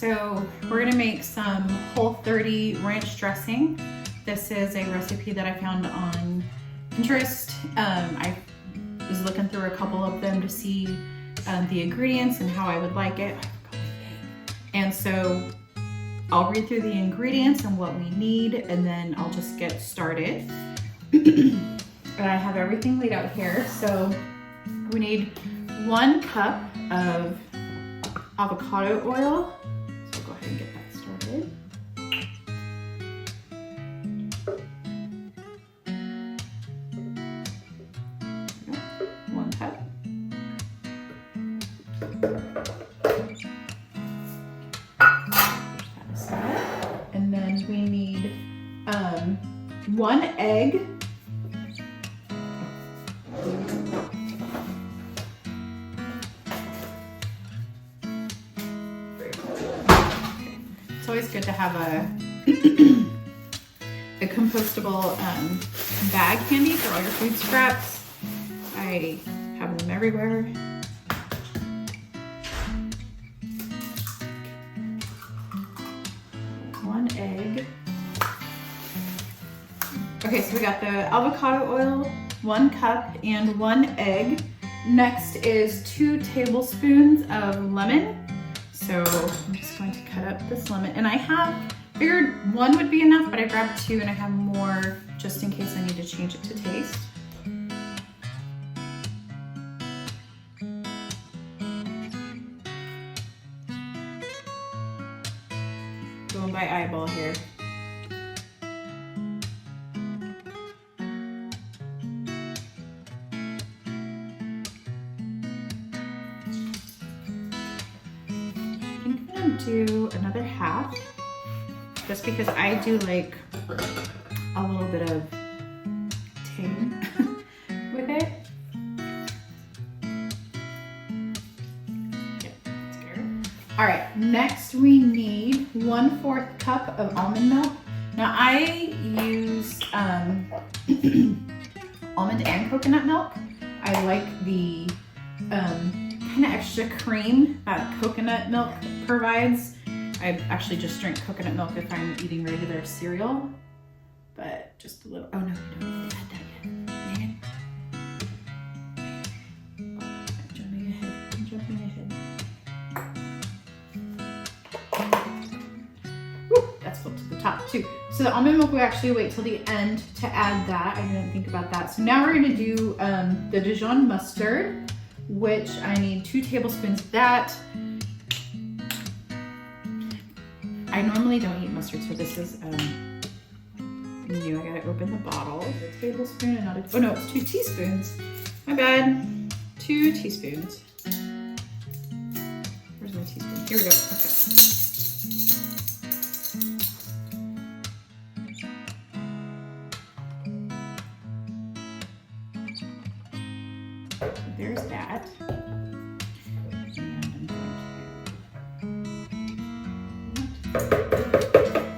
So we're gonna make some Whole30 ranch dressing. This is a recipe that I found on Pinterest. I was looking through a couple of them to see the ingredients and how I would like it. And so I'll read through the ingredients and what we need, and then I'll just get started. And I have everything laid out here. So we need 1 cup of avocado oil. So we'll go ahead and get that started. 1 cup. And then we need 1 egg. It's always good to have a compostable bag handy for all your food scraps. I have them everywhere. Egg. Okay, so we got the avocado oil, 1 cup, and 1 egg. Next is 2 tablespoons of lemon. So I'm just going to cut up this lemon. And I figured 1 would be enough, but I grabbed 2 and I have more just in case I need to change it to taste. Going by eyeball here. I think I'm gonna do another half, just because I do like a little bit of tang with it. All right, next we need 1/4 cup of almond milk. Now I use almond and coconut milk. I like the kind of extra cream that coconut milk provides. I actually just drink coconut milk if I'm eating regular cereal, but just a little. Oh no, we don't need to add that yet. Man. I'm jumping ahead. That's flipped to the top too. So the almond milk, we actually wait till the end to add that. I didn't think about that. So now we're gonna do the Dijon mustard, which I need 2 tablespoons of that. I normally don't eat mustard, so this is new. I gotta open the bottle. A tablespoon and not a, oh no, it's 2 teaspoons. My bad. 2 teaspoons. Where's my teaspoon? Here we go. Okay. There's that.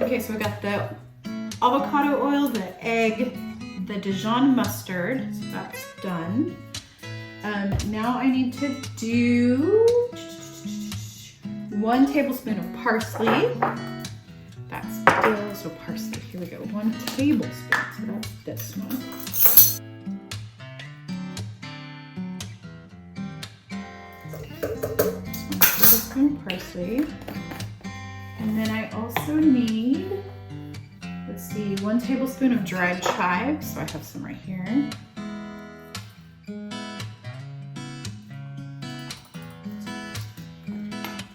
Okay, so we got the avocado oil, the egg, the Dijon mustard. So that's done. Now I need to do 1 tablespoon of parsley. That's dill, so parsley. Here we go. 1 tablespoon. So that's this one. Parsley. And then I also need, let's see, 1 tablespoon of dried chives. So I have some right here.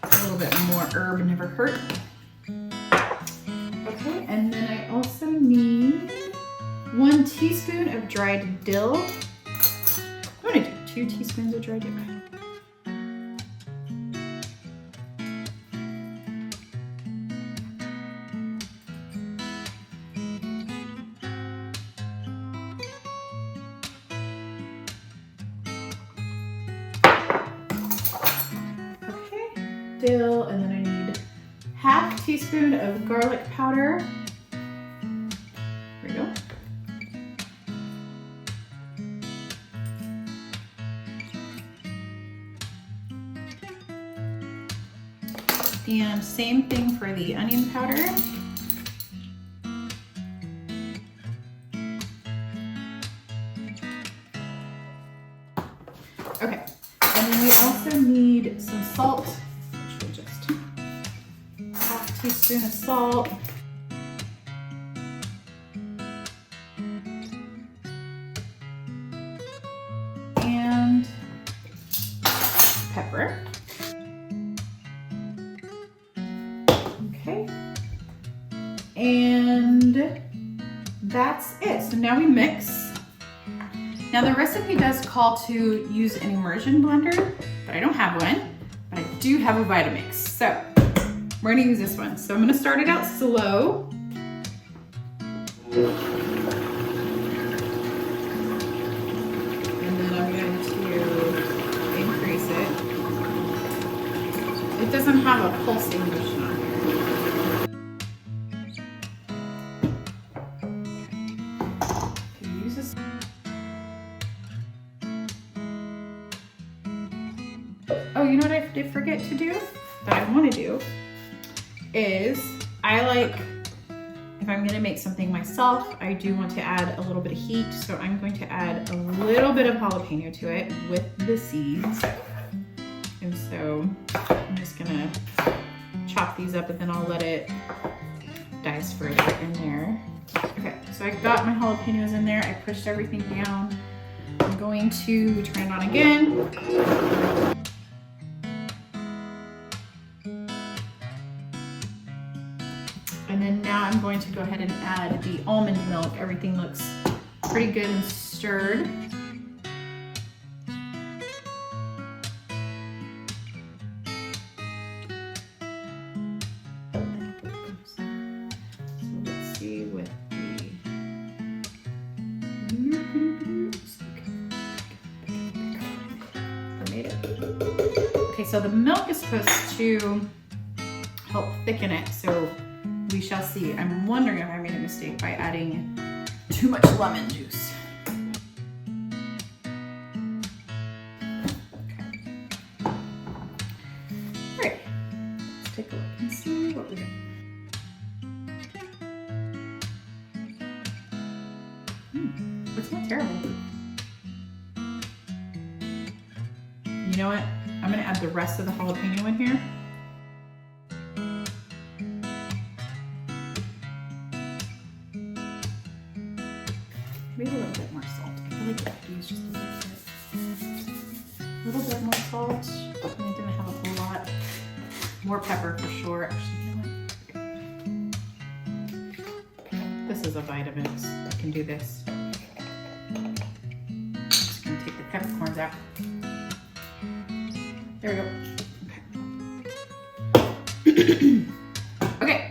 A little bit more herb never hurt. Okay, and then I also need 1 teaspoon of dried dill. I'm gonna do 2 teaspoons of dried dill. Dill, and then I need 1/2 teaspoon of garlic powder. There we go. And same thing for the onion powder. Okay, and then we also need some salt, which will just half teaspoon of salt. And pepper. Okay. And that's it. So now we mix. Now the recipe does call to use an immersion blender, but I don't have one, but I do have a Vitamix. So we're gonna use this one. So I'm gonna start it out slow. And then I'm going to increase it. It doesn't have a pulsing motion on here. Use this. Oh, you know what I did forget to do that I want to do is I like, if I'm gonna make something myself, I do want to add a little bit of heat. So I'm going to add a little bit of jalapeno to it with the seeds. And so I'm just gonna chop these up and then I'll let it dice further in there. Okay, so I got my jalapenos in there. I pushed everything down. I'm going to turn it on again. And then now I'm going to go ahead and add the almond milk. Everything looks pretty good and stirred. So let's see with okay, so the milk is supposed to help thicken it. So we shall see. I'm wondering if I made a mistake by adding too much lemon juice. Okay. All right, let's take a look and see what we got. It's not terrible. You know what? I'm gonna add the rest of the jalapeno in here. Maybe a little bit more salt. I feel like I could use just a little bit more salt. I didn't have a whole lot. More pepper for sure. Actually, you know what? This is a Vitamix. I can do this. I'm just gonna take the peppercorns out. There we go. Okay.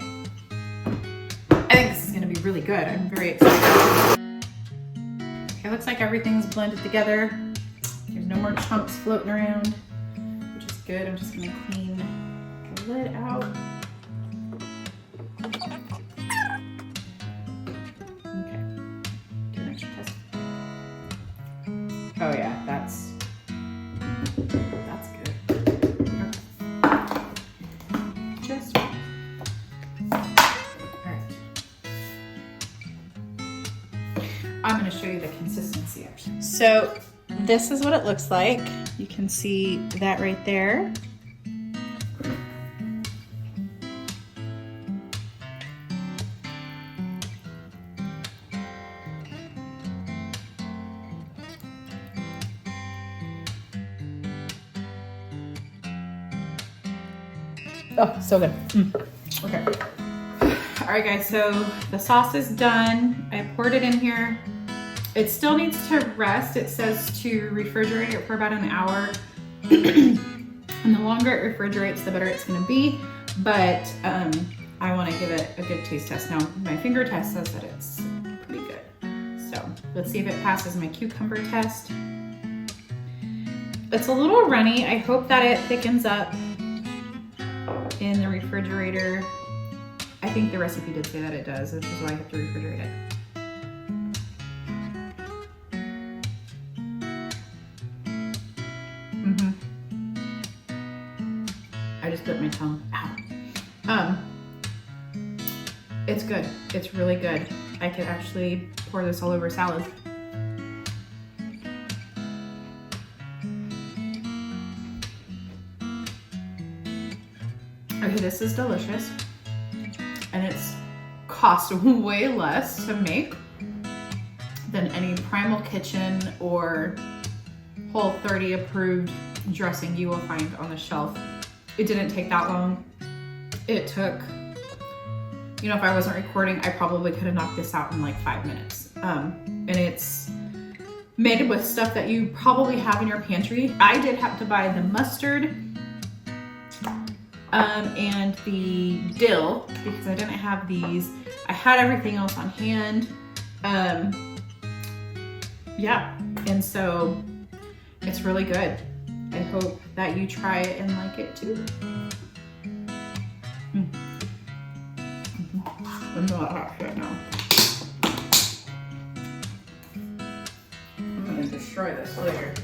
I think this is gonna be really good. I'm very excited. It looks like everything's blended together. There's no more chunks floating around, which is good. I'm just gonna clean the lid out. Okay, do an extra test. Oh yeah, that's good. Okay. Just right. All right. I'm going to show you the consistency actually. So this is what it looks like. You can see that right there. Oh, so good. Okay. All right, guys, so the sauce is done. I poured it in here. It still needs to rest. It says to refrigerate it for about an hour. And the longer it refrigerates, the better it's gonna be. But I wanna give it a good taste test. Now, my finger test says that it's pretty good. So let's see if it passes my cucumber test. It's a little runny. I hope that it thickens up in the refrigerator. I think the recipe did say that it does, which is why I have to refrigerate it. I just bit my tongue. Ow. It's good. It's really good. I could actually pour this all over salad. Okay, this is delicious. And it's cost way less to make than any Primal Kitchen or Whole30 approved dressing you will find on the shelf. It didn't take that long. It took, you know, if I wasn't recording, I probably could have knocked this out in like 5 minutes. And it's made with stuff that you probably have in your pantry. I did have to buy the mustard and the dill because I didn't have these. I had everything else on hand. Yeah, and so it's really good. I hope that you try it and like it too. I'm not hot right now. I'm gonna destroy this later.